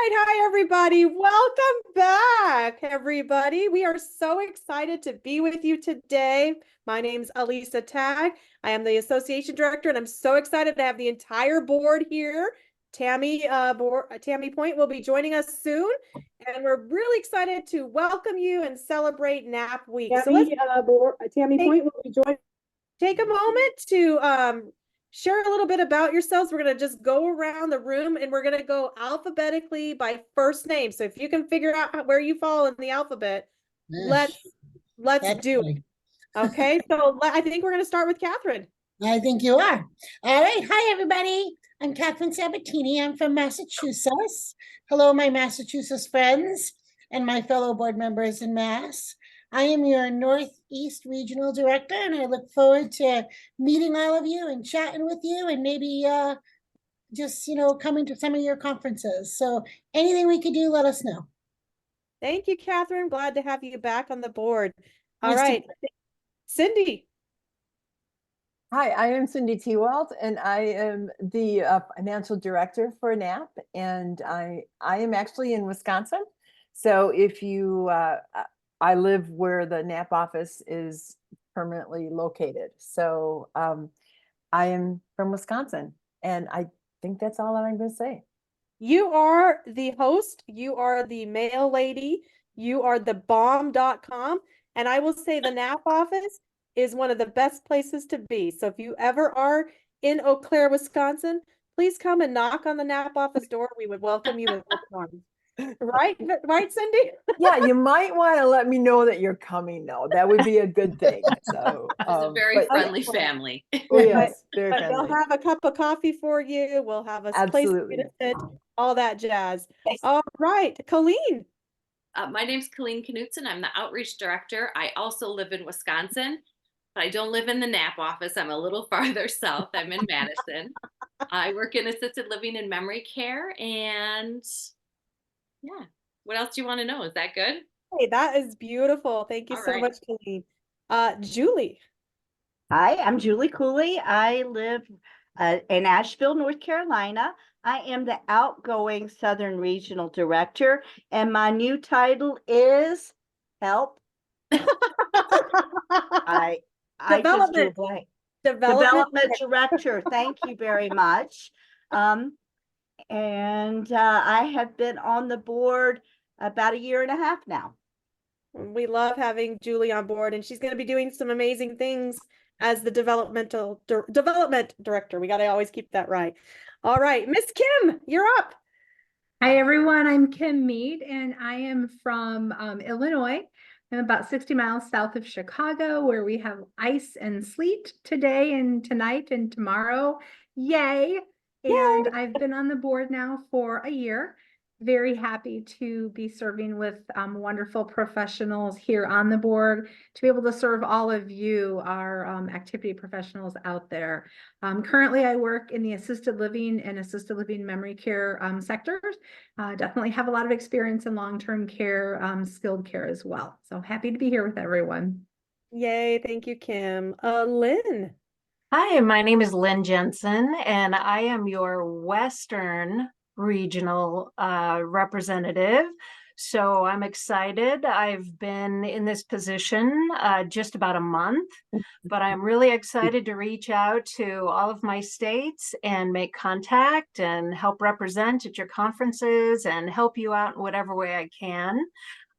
Hi everybody. Welcome back, everybody. We are so excited to be with you today. My name's Elisa Tag. I am the association director, and I'm so excited to have the entire board here. Tammy Point will be joining us soon, and we're really excited to welcome you and celebrate NAAP Week. So Tammy take, Point will be joining. Take a moment to share a little bit about yourselves. We're going to just go around the room and we're going to go alphabetically by first name. So if you can figure out where you fall in the alphabet, let's do it. Okay, so I think we're going to start with Catherine. I think you are. All right. Hi, everybody. I'm Catherine Sabatini. I'm from Massachusetts. Hello, my Massachusetts friends and my fellow board members in Mass. I am your Northeast Regional Director, and I look forward to meeting all of you and chatting with you and maybe just, coming to some of your conferences. So anything we could do, let us know. Thank you, Catherine. Glad to have you back on the board. All Nice right, Cindy. Hi, I am Cindy Tewald, and I am the financial director for NAAP, and I am actually in Wisconsin. So if you, I live where the NAAP office is permanently located. So I am from Wisconsin, and I think that's all I'm going to say. You are the host, you are the mail lady, you are the bomb.com, and I will say the NAAP office is one of the best places to be. So if you ever are in Eau Claire, Wisconsin, please come and knock on the NAAP office door. We would welcome you with open arms. Right, Cindy? Yeah, you might want to let me know that you're coming, though. That would be a good thing. So it's a very friendly family. Oh, yes, very friendly. We'll have a cup of coffee for you. We'll have a place for you to sit, all that jazz. All right, Colleen. My name's Colleen Knutson. I'm the outreach director. I also live in Wisconsin, but I don't live in the NAAP office. I'm a little farther south. I'm in Madison. I work in assisted living and memory care. And yeah, what else do you want to know? Is that good? Hey, that is beautiful. Thank you so much, Colleen. Julie. Hi, I'm Julie Cooley. I live in Asheville, North Carolina. I am the outgoing Southern Regional Director, and my new title is help. I just drew a blank. Development Director. Thank you very much. And I have been on the board about 1.5 years now. We love having Julie on board, and she's going to be doing some amazing things as the development director. We got to always keep that right. All right, Miss Kim, you're up. Hi, everyone. I'm Kim Mead, and I am from Illinois. I'm about 60 miles south of Chicago, where we have ice and sleet today and tonight and tomorrow. Yay! And I've been on the board now for 1 year. Very happy to be serving with wonderful professionals here on the board, to be able to serve all of you, our activity professionals out there. Currently, I work in the assisted living and assisted living memory care sectors. Definitely have a lot of experience in long-term care, skilled care as well. So happy to be here with everyone. Yay, thank you, Kim. Lynn. Hi, my name is Lynn Jensen, and I am your Western Regional representative. So I'm excited. I've been in this position just about a month, but I'm really excited to reach out to all of my states and make contact and help represent at your conferences and help you out in whatever way I can.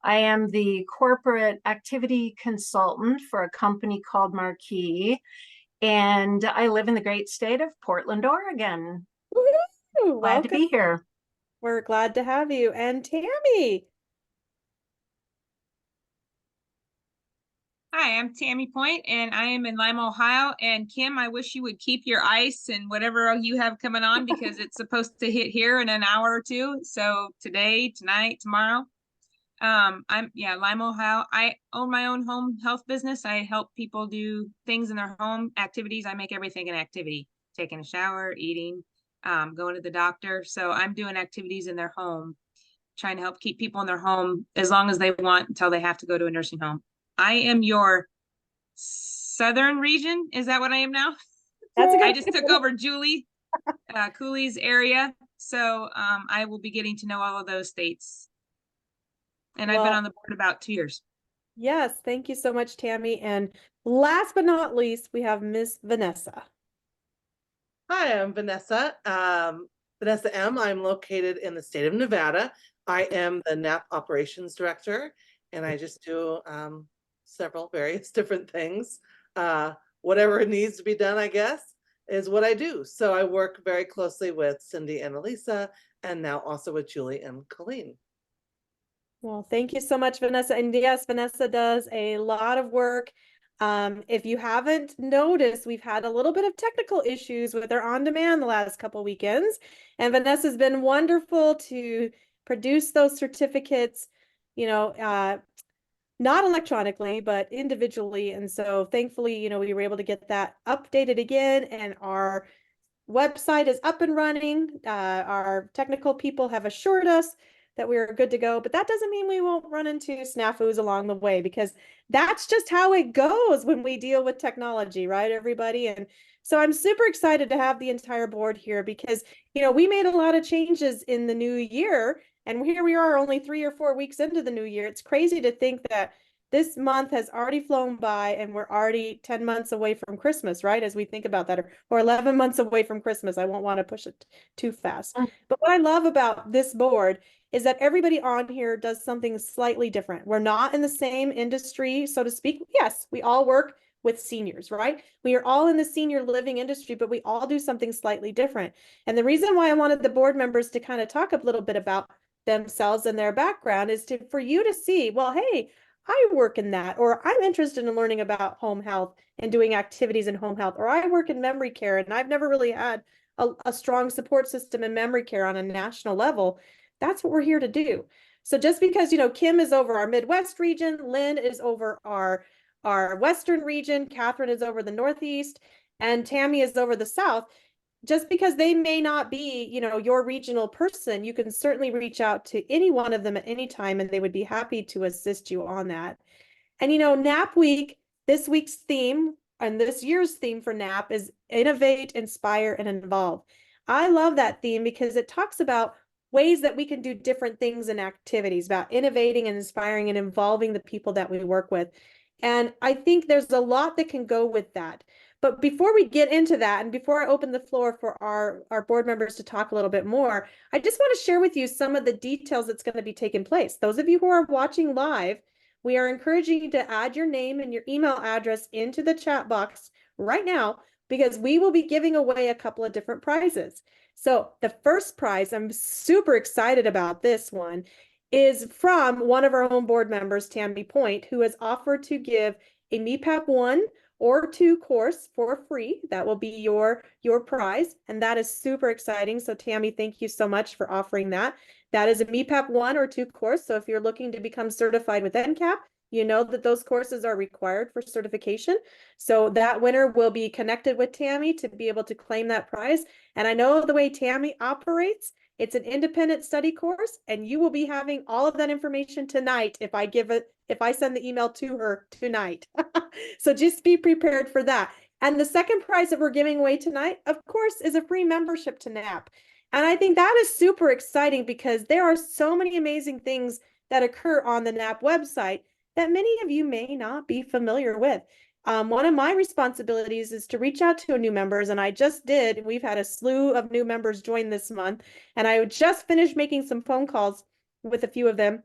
I am the corporate activity consultant for a company called Marquee, and I live in the great state of Portland, Oregon. Woo-hoo! Glad to be here. We're glad to have you. And Tammy. Hi, I'm Tammy Point, and I am in Lima, Ohio. And Kim, I wish you would keep your ice and whatever you have coming on, because it's supposed to hit here in an hour or two. So today, tonight, tomorrow. Lima, Ohio. I own my own home health business. I help people do things in their home, activities. I make everything an activity: taking a shower, eating, going to the doctor. So I'm doing activities in their home, trying to help keep people in their home as long as they want until they have to go to a nursing home. I am your Southern region. Is that what I am now? That's I just took over Julie Cooley's area. So I will be getting to know all of those states. And I've been Well, on the board about 2 years. yes, thank you so much, Tammy. And last but not least, we have Miss Vanessa. Hi, I'm Vanessa. Vanessa M. I'm located in the state of Nevada. I am the NAAP Operations Director, and I just do several various different things. Whatever needs to be done, I guess, is what I do. So I work very closely with Cindy and Elisa, and now also with Julie and Colleen. Well, thank you so much, Vanessa. And yes, Vanessa does a lot of work. If you haven't noticed, we've had a little bit of technical issues with our on-demand the last couple weekends, and Vanessa's been wonderful to produce those certificates, you know, not electronically, but individually. And so thankfully, you know, we were able to get that updated again, and our website is up and running. Our technical people have assured us that we're good to go, but that doesn't mean we won't run into snafus along the way, because that's just how it goes when we deal with technology, right, everybody? And so I'm super excited to have the entire board here because, you know, we made a lot of changes in the new year, and here we are only 3 or 4 weeks into the new year. It's crazy to think that this month has already flown by and we're already 10 months away from Christmas, right? As we think about that, or 11 months away from Christmas. I won't want to push it too fast. But what I love about this board is that everybody on here does something slightly different. We're not in the same industry, so to speak. Yes, we all work with seniors, right? We are all in the senior living industry, but we all do something slightly different. And the reason why I wanted the board members to kind of talk a little bit about themselves and their background is for you to see, well, hey, I work in that, or I'm interested in learning about home health and doing activities in home health, or I work in memory care and I've never really had a strong support system in memory care on a national level. That's what we're here to do. So just because, you know, Kim is over our Midwest region, Lynn is over our Western region, Catherine is over the Northeast, and Tammy is over the South, just because they may not be, you know, your regional person, you can certainly reach out to any one of them at any time and they would be happy to assist you on that. And, you know, NAP Week, this week's theme and this year's theme for NAP is Innovate, Inspire, and Involve. I love that theme because it talks about ways that we can do different things and activities, about innovating and inspiring and involving the people that we work with. And I think there's a lot that can go with that. But before we get into that, and before I open the floor for our board members to talk a little bit more, I just want to share with you some of the details that's going to be taking place. Those of you who are watching live, we are encouraging you to add your name and your email address into the chat box right now, because we will be giving away a couple of different prizes. So the first prize, I'm super excited about this one, is from one of our own board members, Tammy Point, who has offered to give a NEPAP 1 or 2 course for free. That will be your prize, and that is super exciting. So Tammy, thank you so much for offering that. That is a MEPAP 1 or 2 course. So if you're looking to become certified with NCAP, you know that those courses are required for certification. So that winner will be connected with Tammy to be able to claim that prize. And I know the way Tammy operates, it's an independent study course, and you will be having all of that information tonight if I send the email to her tonight. So just be prepared for that. And the second prize that we're giving away tonight, of course, is a free membership to NAP. And I think that is super exciting because there are so many amazing things that occur on the NAP website that many of you may not be familiar with. One of my responsibilities is to reach out to new members, and I just did. We've had a slew of new members join this month, and I just finished making some phone calls with a few of them,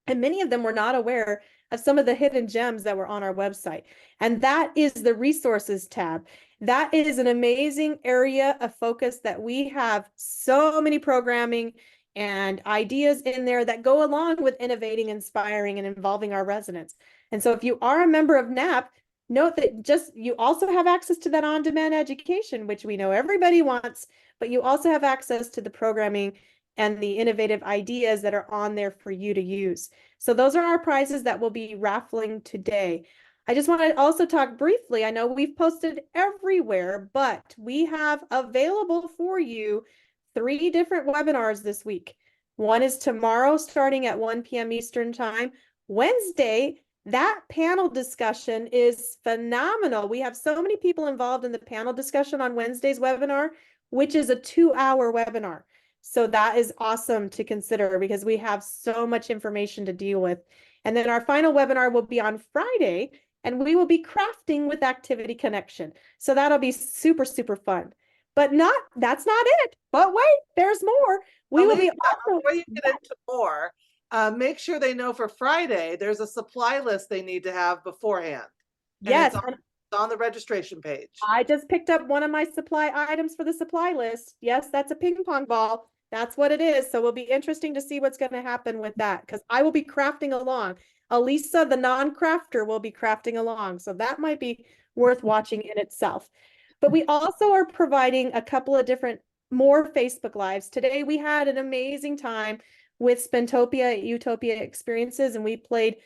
and many of them were not aware of some of the hidden gems that were on our website. And that is the resources tab. That is an amazing area of focus that we have so many programming and ideas in there that go along with innovating, inspiring, and involving our residents. And so if you are a member of NAP, note that you also have access to that on-demand education, which we know everybody wants, but you also have access to the programming and the innovative ideas that are on there for you to use. So those are our prizes that we'll be raffling today. I just want to also talk briefly. I know we've posted everywhere, but we have available for you 3 different webinars this week. One is tomorrow starting at 1 p.m. Eastern Time. Wednesday, that panel discussion is phenomenal. We have so many people involved in the panel discussion on Wednesday's webinar, which is a 2-hour webinar. So that is awesome to consider because we have so much information to deal with. And then our final webinar will be on Friday, and we will be crafting with Activity Connection. So that'll be super, super fun. But that's not it. But wait, there's more. We will be also, before you get into more, make sure they know for Friday, there's a supply list they need to have beforehand. And yes, it's on the registration page. I just picked up one of my supply items for the supply list. Yes, that's a ping pong ball. That's what it is. So it'll be interesting to see what's going to happen with that because I will be crafting along. Elisa, the non-crafter, will be crafting along. So that might be worth watching in itself. But we also are providing a couple of different more Facebook Lives. Today we had an amazing time with Spentopia Utopia Experiences, and we played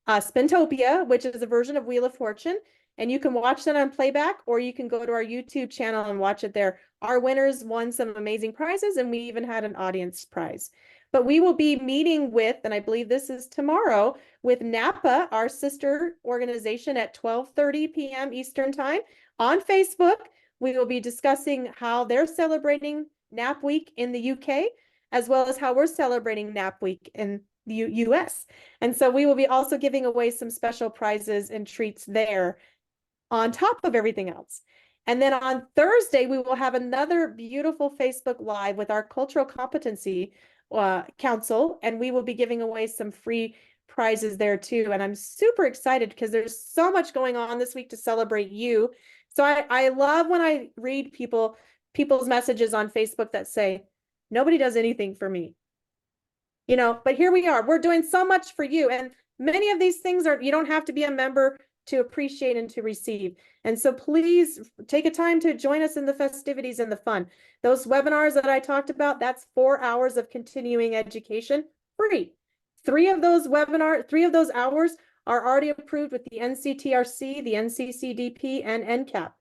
Spentopia, which is a version of Wheel of Fortune. And you can watch that on playback, or you can go to our YouTube channel and watch it there. Our winners won some amazing prizes, and we even had an audience prize. But we will be meeting with, and I believe this is tomorrow, with NAAPA, our sister organization, at 12:30 p.m. Eastern Time on Facebook. We will be discussing how they're celebrating NAAP Week in the UK, as well as how we're celebrating NAAP Week in the US. And so we will be also giving away some special prizes and treats there on top of everything else. And then on Thursday, we will have another beautiful Facebook Live with our Cultural Competency Council, and we will be giving away some free prizes there too. And I'm super excited because there's so much going on this week to celebrate you. So I love when I read people's messages on Facebook that say, nobody does anything for me. You know, but here we are. We're doing so much for you. And many of these things you don't have to be a member to appreciate and to receive. And so please take a time to join us in the festivities and the fun. Those webinars that I talked about, that's 4 hours of continuing education, free. 3 of those hours are already approved with the NCTRC, the NCCDP, and NCAP.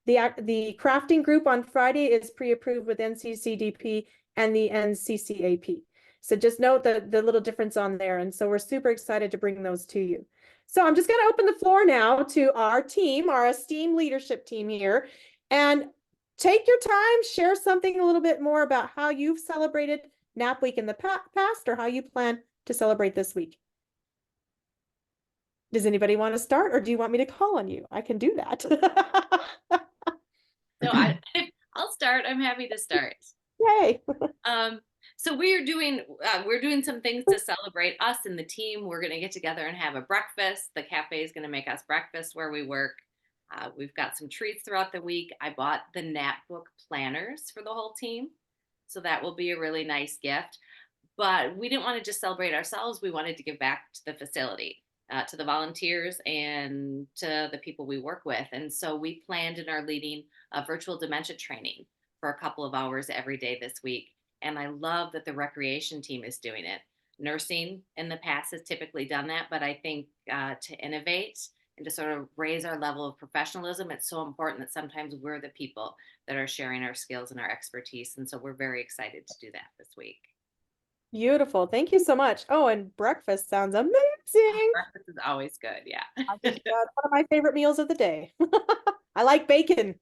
The crafting group on Friday is pre-approved with NCCDP and the NCCAP. So just note the little difference on there. And so we're super excited to bring those to you. So I'm just going to open the floor now to our team, our esteemed leadership team here, and take your time, share something a little bit more about how you've celebrated NAAP Week in the past or how you plan to celebrate this week. Does anybody want to start, or do you want me to call on you? I can do that. So I'll start. I'm happy to start. Yay. So we're doing some things to celebrate us and the team. We're going to get together and have a breakfast. The cafe is going to make us breakfast where we work. We've got some treats throughout the week. I bought the NAAP book planners for the whole team. So that will be a really nice gift. But we didn't want to just celebrate ourselves. We wanted to give back to the facility, to the volunteers and to the people we work with. And so we planned and are leading a virtual dementia training for a couple of hours every day this week. And I love that the recreation team is doing it. Nursing in the past has typically done that, but I think to innovate and to sort of raise our level of professionalism, it's so important that sometimes we're the people that are sharing our skills and our expertise. And so we're very excited to do that this week. Beautiful. Thank you so much. Oh, and breakfast sounds amazing. Breakfast is always good. Yeah. I just got one of my favorite meals of the day. I like bacon.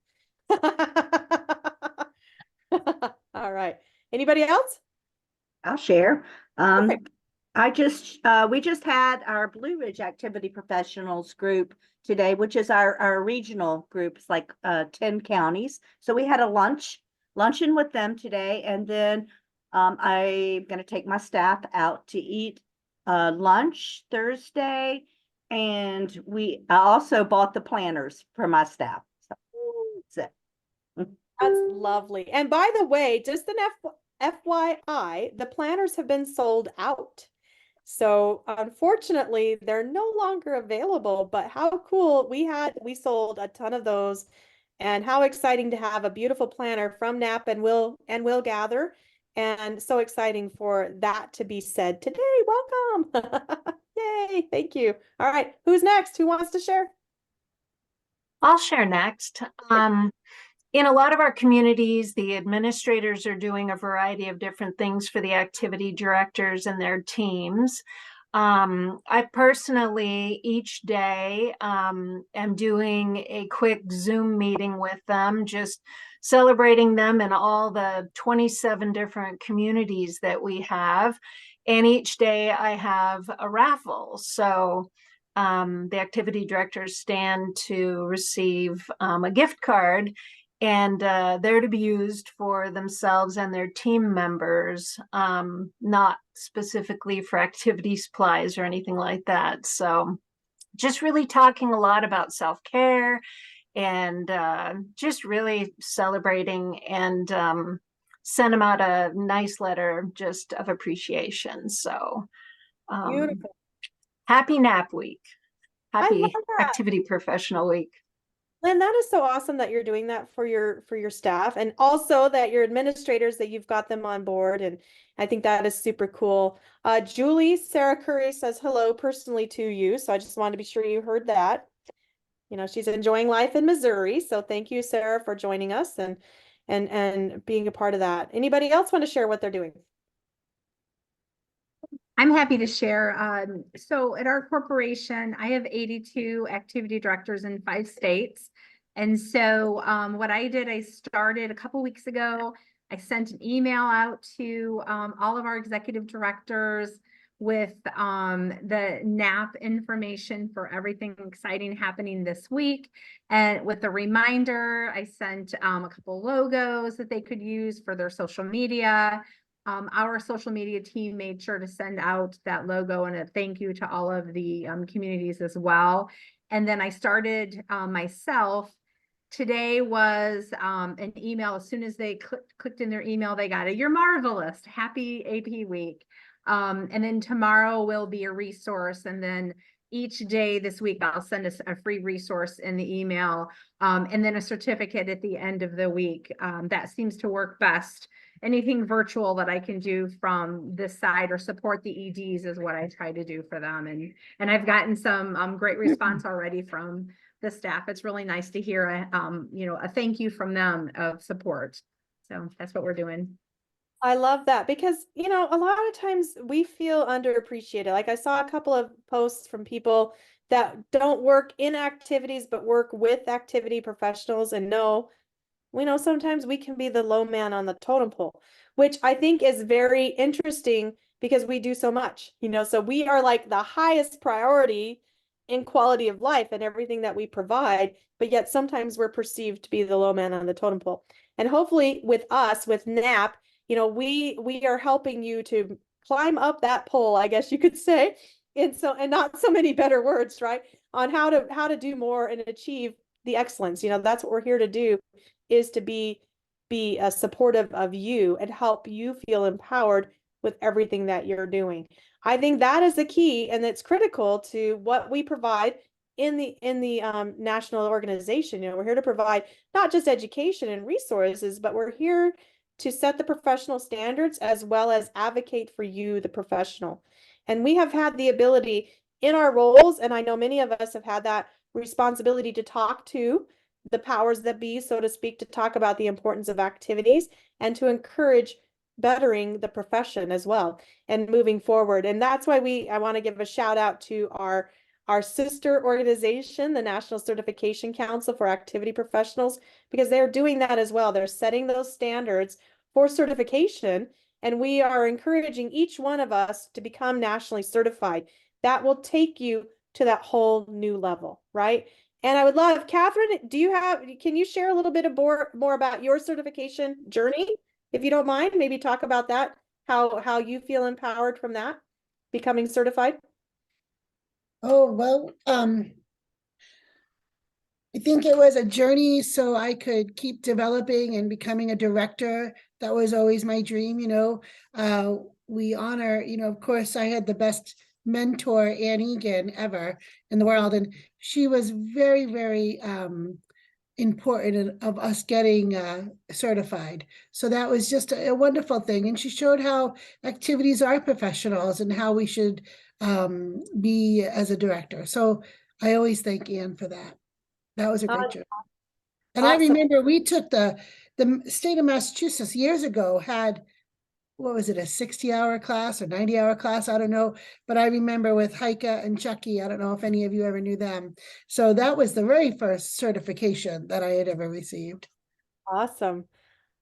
All right. Anybody else? I'll share. Okay. We just had our Blue Ridge Activity Professionals group today, which is our regional group. It's like 10 counties. So we had a luncheon with them today. And then I'm going to take my staff out to eat lunch Thursday. And I also bought the planners for my staff. So that's it. That's lovely. And by the way, just an FYI, the planners have been sold out. So unfortunately, they're no longer available, but how cool. We sold a ton of those, and how exciting to have a beautiful planner from NAAP and Will Gather. And so exciting for that to be said today. Welcome. Yay. Thank you. All right. Who's next? Who wants to share? I'll share next. In a lot of our communities, the administrators are doing a variety of different things for the activity directors and their teams. I personally, each day, am doing a quick Zoom meeting with them, just celebrating them in all the 27 different communities that we have. And each day I have a raffle. So the activity directors stand to receive a gift card, and they're to be used for themselves and their team members, not specifically for activity supplies or anything like that. So just really talking a lot about self-care and just really celebrating, and sent them out a nice letter just of appreciation. So Beautiful. happy NAAP week. I Happy love that. activity professional week. Lynn, that is so awesome that you're doing that for your staff, and also that your administrators, that you've got them on board. And I think that is super cool. Julie Sarah Curry says hello personally to you. So I just wanted to be sure you heard that. You know, she's enjoying life in Missouri. So thank you, Sarah, for joining us and being a part of that. Anybody else want to share what they're doing? I'm happy to share. So at our corporation, I have 82 activity directors in 5 states. And so what I did, I started a couple weeks ago. I sent an email out to all of our executive directors with the NAAP information for everything exciting happening this week. And with a reminder, I sent a couple logos that they could use for their social media. Our social media team made sure to send out that logo and a thank you to all of the communities as well. And then I started myself. Today was an email. As soon as they clicked in their email, they got it. You're marvelous. Happy AP week. And then tomorrow will be a resource. And then each day this week, I'll send us a free resource in the email, and then a certificate at the end of the week. That seems to work best. Anything virtual that I can do from this side or support the EDs is what I try to do for them. And I've gotten some great response already from the staff. It's really nice to hear a thank you from them of support. So that's what we're doing. I love that because, you know, a lot of times we feel underappreciated. Like I saw a couple of posts from people that don't work in activities, but work with activity professionals, and know, we know sometimes we can be the low man on the totem pole, which I think is very interesting because we do so much, you know, so we are like the highest priority in quality of life and everything that we provide, but yet sometimes we're perceived to be the low man on the totem pole. And hopefully with us, with NAAP, you know, we are helping you to climb up that pole, I guess you could say, and not so many better words, right? On how to do more and achieve the excellence. You know, that's what we're here to do, is to be supportive of you and help you feel empowered with everything that you're doing. I think that is the key, and it's critical to what we provide in the national organization. You know, we're here to provide not just education and resources, but we're here to set the professional standards as well as advocate for you, the professional. And we have had the ability in our roles, and I know many of us have had that responsibility to talk to the powers that be, so to speak, to talk about the importance of activities and to encourage bettering the profession as well and moving forward. And that's why I want to give a shout out to our sister organization, the National Certification Council for Activity Professionals, because they're doing that as well. They're setting those standards for certification, and we are encouraging each one of us to become nationally certified. That will take you to that whole new level, right? And I would love, Catherine, can you share a little bit of more about your certification journey, if you don't mind? Maybe talk about that, how you feel empowered from that, becoming certified. Oh, well, I think it was a journey so I could keep developing and becoming a director. That was always my dream, you know. We honor, you know, of course, I had the best mentor, Ann Egan, ever in the world. And she was very, very important of us getting certified. So that was just a wonderful thing. And she showed how activities are professionals and how we should be as a director. So I always thank Ann for that. That was a great job. And I remember we took the state of Massachusetts years ago had, what was it, a 60-hour class or 90-hour class? I don't know. But I remember with Heike and Chucky, I don't know if any of you ever knew them. So that was the very first certification that I had ever received. Awesome.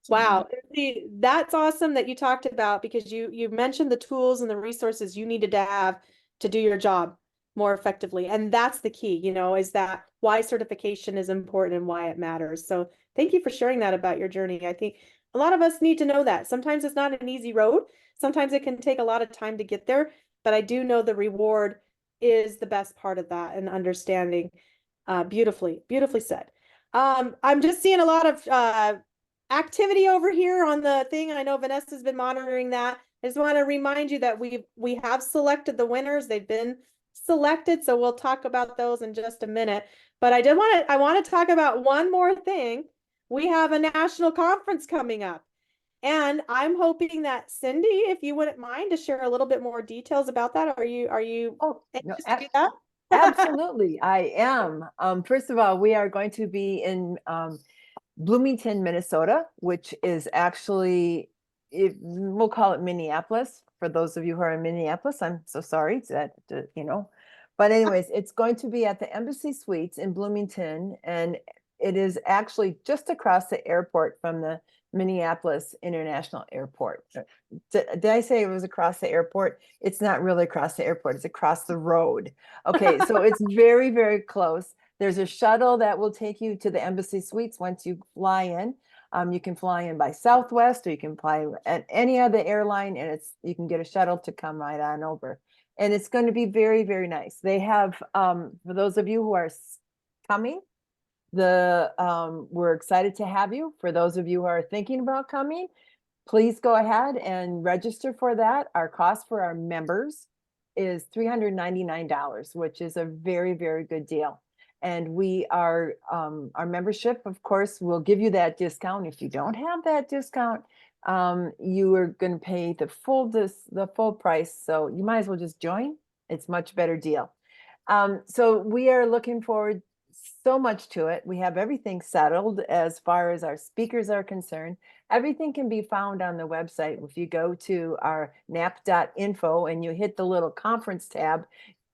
So, Wow. See, that's awesome that you talked about because you mentioned the tools and the resources you needed to have to do your job more effectively. And that's the key, is that why certification is important and why it matters. So thank you for sharing that about your journey. I think a lot of us need to know that. Sometimes it's not an easy road. Sometimes it can take a lot of time to get there, but I do know the reward is the best part of that and understanding. Beautifully, beautifully said. I'm just seeing a lot of activity over here on the thing. I know Vanessa's been monitoring that. I just want to remind you that we have selected the winners. They've been selected, so we'll talk about those in just a minute. But I want to talk about one more thing. We have a national conference coming up. And I'm hoping that Cindy, if you wouldn't mind to share a little bit more details about that. Are you Oh, no, anxious to do that? absolutely, I am. First of all, we are going to be in Bloomington, Minnesota, which is actually, we'll call it Minneapolis. For those of you who are in Minneapolis, I'm so sorry that, but anyways, it's going to be at the Embassy Suites in Bloomington, and it is actually just across the airport from the Minneapolis International Airport. Did I say it was across the airport? It's not really across the airport, it's across the road. Okay, so it's very, very close. There's a shuttle that will take you to the Embassy Suites once you fly in. You can fly in by Southwest, or you can fly at any other airline, and you can get a shuttle to come right on over. And it's going to be very, very nice. They have, for those of you who are coming, we're excited to have you. For those of you who are thinking about coming, please go ahead and register for that. Our cost for our members is $399, which is a very, very good deal. And our membership, of course, will give you that discount. If you don't have that discount, you are going to pay the full price. So you might as well just join. It's a much better deal. So we are looking forward so much to it. We have everything settled as far as our speakers are concerned. Everything can be found on the website. If you go to our naap.info and you hit the little conference tab,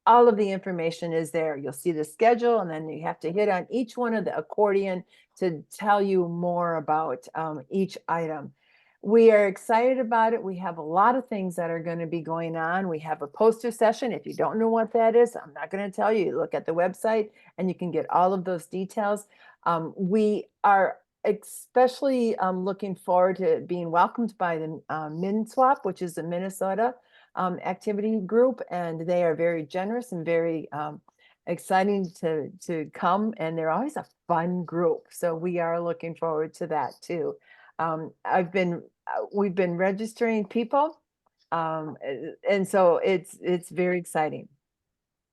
all of the information is there. You'll see the schedule, and then you have to hit on each one of the accordion to tell you more about each item. We are excited about it. We have a lot of things that are going to be going on. We have a poster session. If you don't know what that is, I'm not going to tell you. Look at the website and you can get all of those details. We are especially looking forward to being welcomed by the MinSwap, which is the Minnesota activity group, and they are very generous and very exciting to come, and they're always a fun group. So we are looking forward to that too. We've been registering people, and so it's very exciting.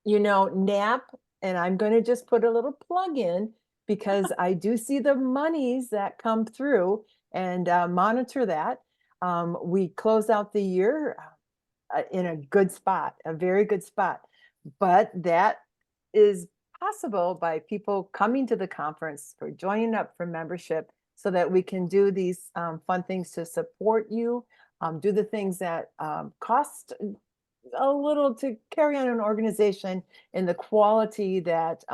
NAAP, and I'm going to just put a little plug in because I do see the monies that come through and monitor that. We close out the year in a good spot, a very good spot, but that is possible by people coming to the conference, for joining up for membership, so that we can do these fun things to support you, do the things that cost a little to carry on an organization in the quality that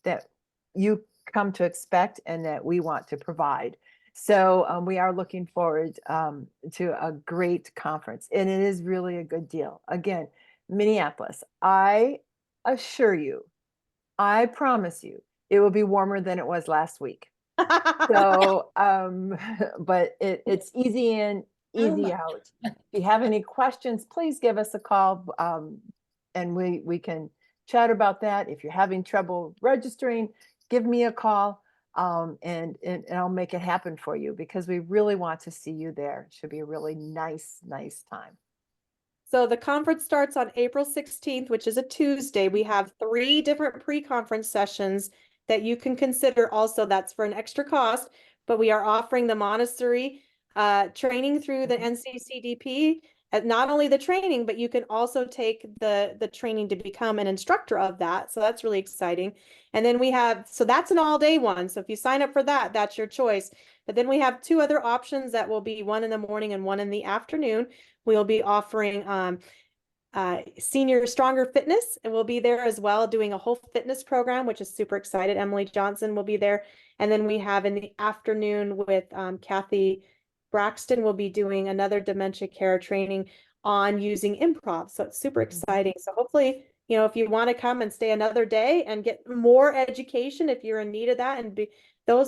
that you come to expect and that we want to provide. So we are looking forward to a great conference, and it is really a good deal. Again, Minneapolis, I assure you, I promise you, it will be warmer than it was last week. So, but it's easy in, easy out. If you have any questions, please give us a call, and we can chat about that. If you're having trouble registering, give me a call, and I'll make it happen for you, because we really want to see you there. It should be a really nice time. So the conference starts on April 16th, which is a Tuesday. We have 3 different pre-conference sessions that you can consider. Also, that's for an extra cost, but we are offering the Montessori training through the NCCDP. Not only the training, but you can also take the training to become an instructor of that. So that's really exciting. And then so that's an all-day one. So if you sign up for that, that's your choice. But then we have 2 other options that will be one in the morning and one in the afternoon. We'll be offering Senior Stronger Fitness, and we'll be there as well doing a whole fitness program, which is super excited. Emily Johnson will be there. And then we have in the afternoon with Kathy Braxton, we'll be doing another dementia care training on using improv. So it's super exciting. So hopefully, you know, if you want to come and stay another day and get more education, if you're in need of that, and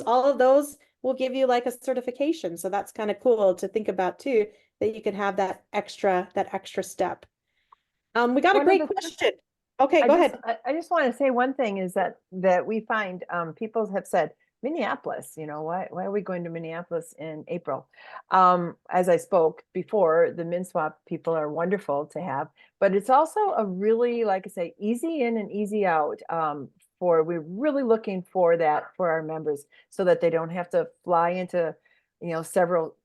all of those will give you like a certification. So that's kind of cool to think about too, that you can have that extra step. We got a One of great the- question. Okay, go ahead. I just want to say one thing is that we find people have said Minneapolis, you know, why are we going to Minneapolis in April? As I spoke before, the MinSwap people are wonderful to have, but it's also a really, like I say, easy in and easy out. We're really looking for that for our members so that they don't have to fly into, you know, several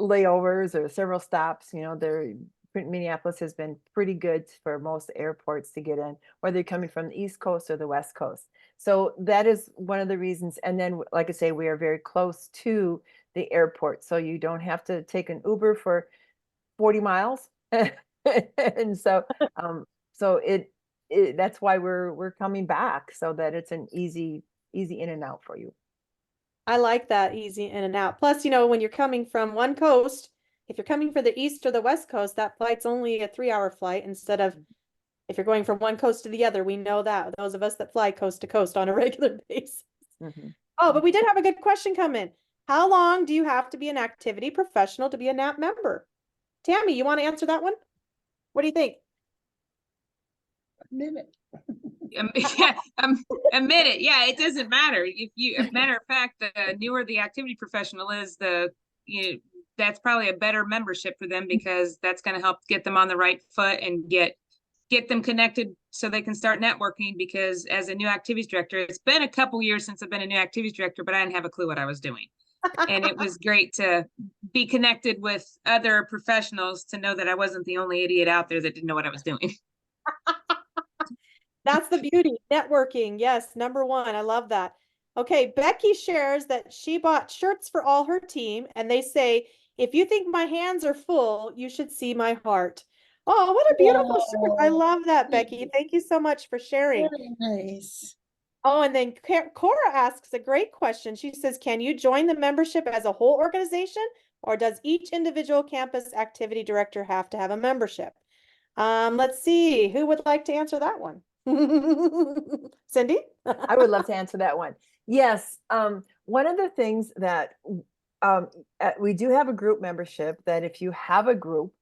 layovers or several stops. You know, Minneapolis has been pretty good for most airports to get in, whether you're coming from the East Coast or the West Coast. So that is one of the reasons. And then, like I say, we are very close to the airport. So you don't have to take an Uber for 40 miles. And so, that's why we're coming back, so that it's an easy in and out for you. I like that, easy in and out. Plus, you know, when you're coming from one coast, if you're coming from the East or the West Coast, that flight's only a 3-hour flight instead of if you're going from one coast to the other. We know that, those of us that fly coast to coast on a regular basis. Oh, but we did have a good question come in. How long do you have to be an activity professional to be a NAP member? Tammy, you want to answer that one? What do you think? A minute. Yeah, a minute. Yeah, it doesn't matter. If you, a matter of fact, the newer the activity professional is, that's probably a better membership for them, because that's going to help get them on the right foot and get them connected so they can start networking. Because as a new activities director, it's been a couple years since I've been a new activities director, but I didn't have a clue what I was doing. And it was great to be connected with other professionals to know that I wasn't the only idiot out there that didn't know what I was doing. That's the beauty, networking. Yes, number one. I love that. Okay, Becky shares that she bought shirts for all her team, and they say, if you think my hands are full, you should see my heart. Oh, what a beautiful shirt. I love that, Becky. Thank you so much for sharing. Very nice. Oh, and then Cora asks a great question. She says, can you join the membership as a whole organization, or does each individual campus activity director have to have a membership? Let's see, who would like to answer that one? Cindy? I would love to answer that one. Yes. One of the things that we do have a group membership, that if you have a group,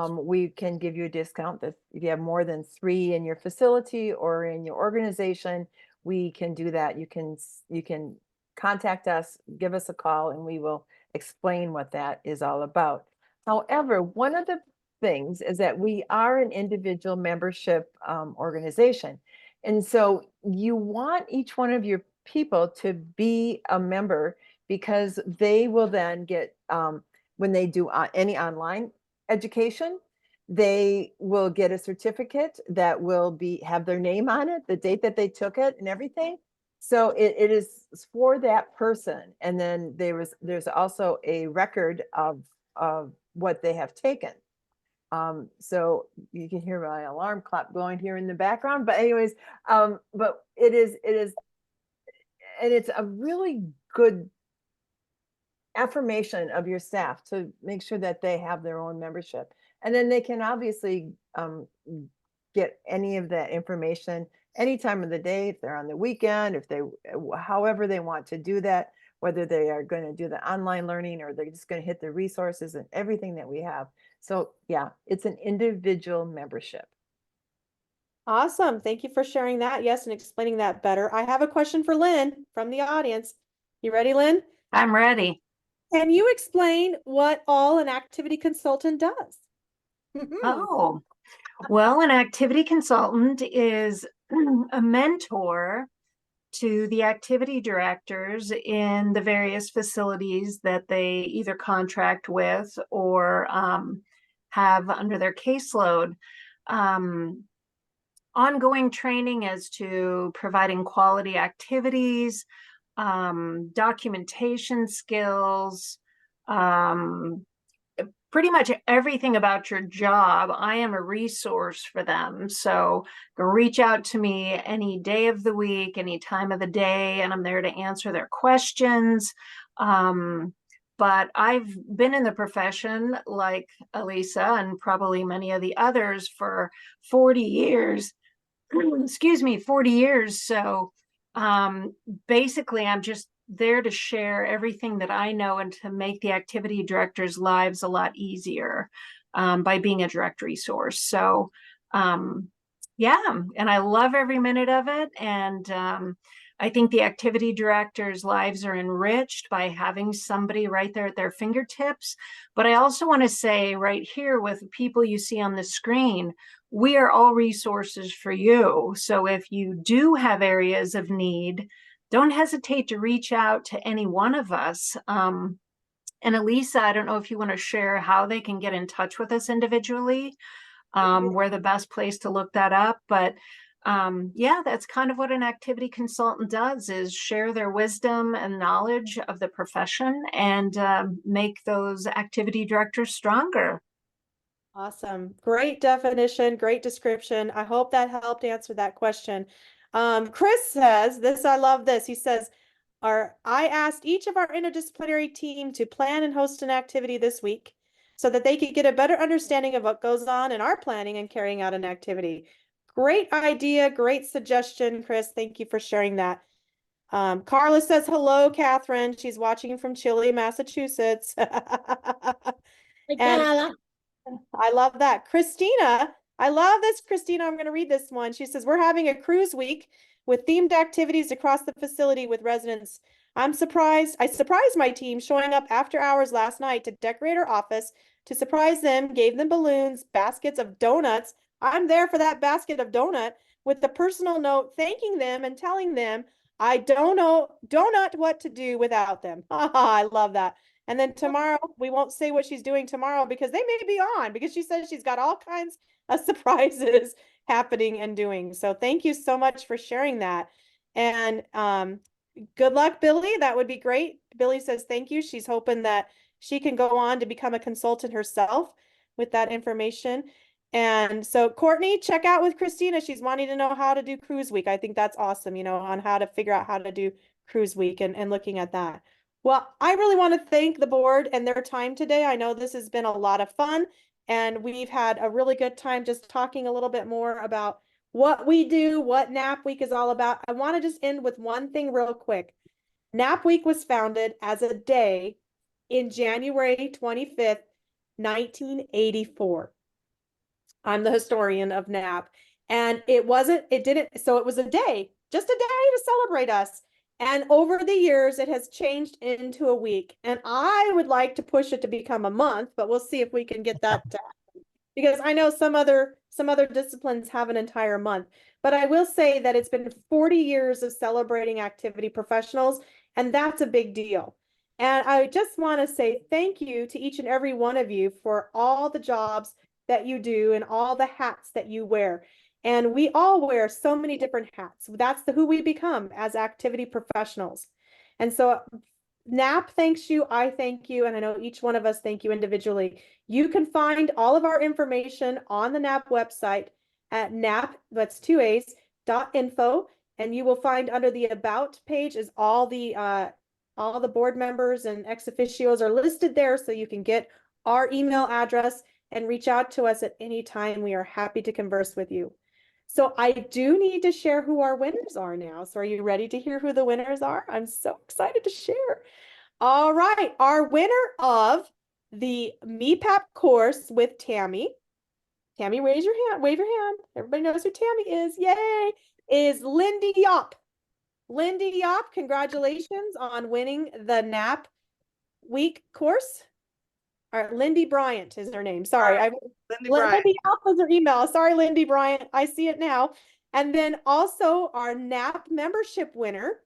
we can give you a discount that if you have more than 3 in your facility or in your organization, we can do that. You can contact us, give us a call, and we will explain what that is all about. However, one of the things is that we are an individual membership organization. And so you want each one of your people to be a member, because they will then get, when they do any online education, they will get a certificate that will have their name on it, the date that they took it and everything. So it is for that person. And then there's also a record of what they have taken. So you can hear my alarm clock going here in the background, but anyways, but it is, and it's a really good affirmation of your staff to make sure that they have their own membership. And then they can obviously get any of that information any time of the day, if they're on the weekend, however they want to do that, whether they are going to do the online learning or they're just going to hit the resources and everything that we have. So yeah, it's an individual membership. Awesome. Thank you for sharing that. Yes, and explaining that better. I have a question for Lynn from the audience. You ready, Lynn? I'm ready. Can you explain what all an activity consultant does? Oh, well, an activity consultant is a mentor to the activity directors in the various facilities that they either contract with or have under their caseload. Ongoing training as to providing quality activities, documentation skills, pretty much everything about your job. I am a resource for them. So reach out to me any day of the week, any time of the day, and I'm there to answer their questions. But I've been in the profession like Elisa and probably many of the others for 40 years. Excuse me, 40 years. So basically, I'm just there to share everything that I know and to make the activity directors' lives a lot easier by being a direct resource. So, yeah, and I love every minute of it. And I think the activity directors' lives are enriched by having somebody right there at their fingertips. But I also want to say right here with people you see on the screen, we are all resources for you. So if you do have areas of need, don't hesitate to reach out to any one of us. And Elisa, I don't know if you want to share how they can get in touch with us individually. We're the best place to look that up. But yeah, that's kind of what an activity consultant does, is share their wisdom and knowledge of the profession and make those activity directors stronger. Awesome. Great definition, great description. I hope that helped answer that question. Chris says this, I love this. He says, I asked each of our interdisciplinary team to plan and host an activity this week so that they could get a better understanding of what goes on in our planning and carrying out an activity. Great idea, great suggestion, Chris. Thank you for sharing that. Carla says, hello, Catherine. She's watching from Chile, Massachusetts. Hey, And Carla. I love that. Christina, I love this, Christina. I'm going to read this one. She says, we're having a cruise week with themed activities across the facility with residents. I surprised my team showing up after hours last night to decorate our office. To surprise them, gave them balloons, baskets of donuts. I'm there for that basket of donut with the personal note thanking them and telling them I don't know what to do without them. I love that. And then tomorrow, we won't say what she's doing tomorrow because they may be on, because she says she's got all kinds of surprises happening and doing. So thank you so much for sharing that. And good luck, Billy. That would be great. Billy says thank you. She's hoping that she can go on to become a consultant herself with that information. And so Courtney, check out with Christina. She's wanting to know how to do cruise week. I think that's awesome, on how to figure out how to do cruise week and looking at that. Well, I really want to thank the board and their time today. I know this has been a lot of fun, and we've had a really good time just talking a little bit more about what we do, what NAAP Week is all about. I want to just end with one thing real quick. NAAP Week was founded as a day in January 25th, 1984. I'm the historian of NAAP, and it was a day, just a day to celebrate us. And over the years, it has changed into a week. And I would like to push it to become a month, but we'll see if we can get that to happen. Because I know some other disciplines have an entire month. But I will say that it's been 40 years of celebrating activity professionals, and that's a big deal. And I just want to say thank you to each and every one of you for all the jobs that you do and all the hats that you wear. And we all wear so many different hats. That's who we become as activity professionals. And so NAAP thanks you, I thank you, and I know each one of us thank you individually. You can find all of our information on the NAAP website at NAAP, that's 2A's, .info, and you will find under the About page is all the board members and ex officios are listed there, so you can get our email address and reach out to us at any time. We are happy to converse with you. So I do need to share who our winners are now. So are you ready to hear who the winners are? I'm so excited to share. All right, our winner of the MEPAP course with Tammy. Tammy, raise your hand, wave your hand. Everybody knows who Tammy is. Yay! Is Lindy Yop. Lindy Yop, congratulations on winning the NAAP week course. All right, Lindy Bryant is her name. Sorry, Lindy Bryant. Lindy Yop was her email. Sorry, Lindy Bryant. I see it now. And then also our NAAP membership winner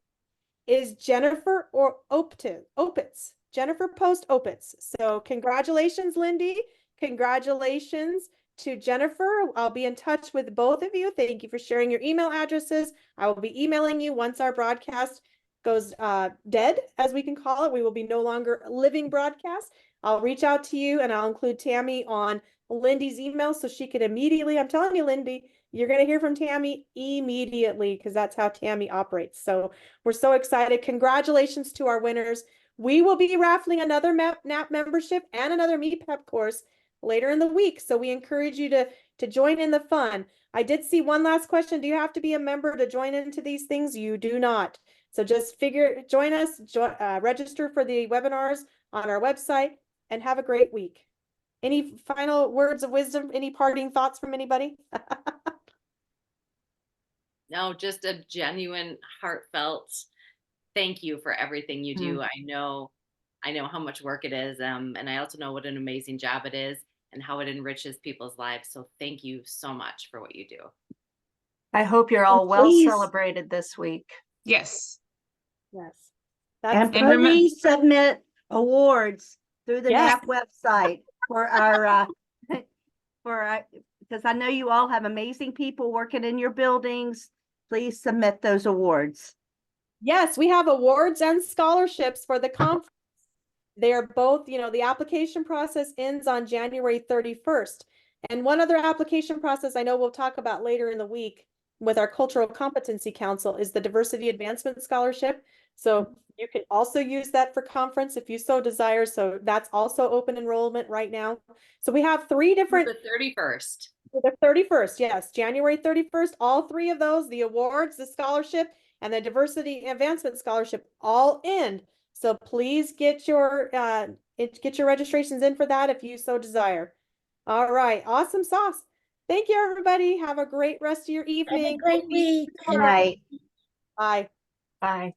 is Jennifer Opitz. Jennifer Post Opitz. So congratulations, Lindy. Congratulations to Jennifer. I'll be in touch with both of you. Thank you for sharing your email addresses. I will be emailing you once our broadcast goes dead, as we can call it. We will be no longer living broadcast, I'll reach out to you and I'll include Tammy on Lindy's email so she could immediately, I'm telling you, Lindy, you're going to hear from Tammy immediately because that's how Tammy operates. So we're so excited. Congratulations to our winners. We will be raffling another NAAP membership and another MEPEP course later in the week. So we encourage you to join in the fun. I did see one last question. Do you have to be a member to join into these things? You do not. So just join us, register for the webinars on our website, and have a great week. Any final words of wisdom? Any parting thoughts from anybody? No, just a genuine, heartfelt thank you for everything you do. I know how much work it is, and I also know what an amazing job it is and how it enriches people's lives. So thank you so much for what you do. I hope you're all well please- celebrated this week. Yes. Yes. And And remember- please submit awards through the Yes. NAAP website for our, because I know you all have amazing people working in your buildings. Please submit those awards. Yes, we have awards and scholarships for the conference. They are both, the application process ends on January 31st. And one other application process I know we'll talk about later in the week with our Cultural Competency Council is the Diversity Advancement Scholarship. So you can also use that for conference if you so desire. So that's also open enrollment right now. So we have three different. The 31st. The 31st, yes, January 31st, all three of those, the awards, the scholarship, and the Diversity Advancement Scholarship all in. So please get your registrations in for that if you so desire. All right, awesome sauce. Thank you, everybody. Have a great rest of your Have a evening. great week. Good night. Bye. Bye.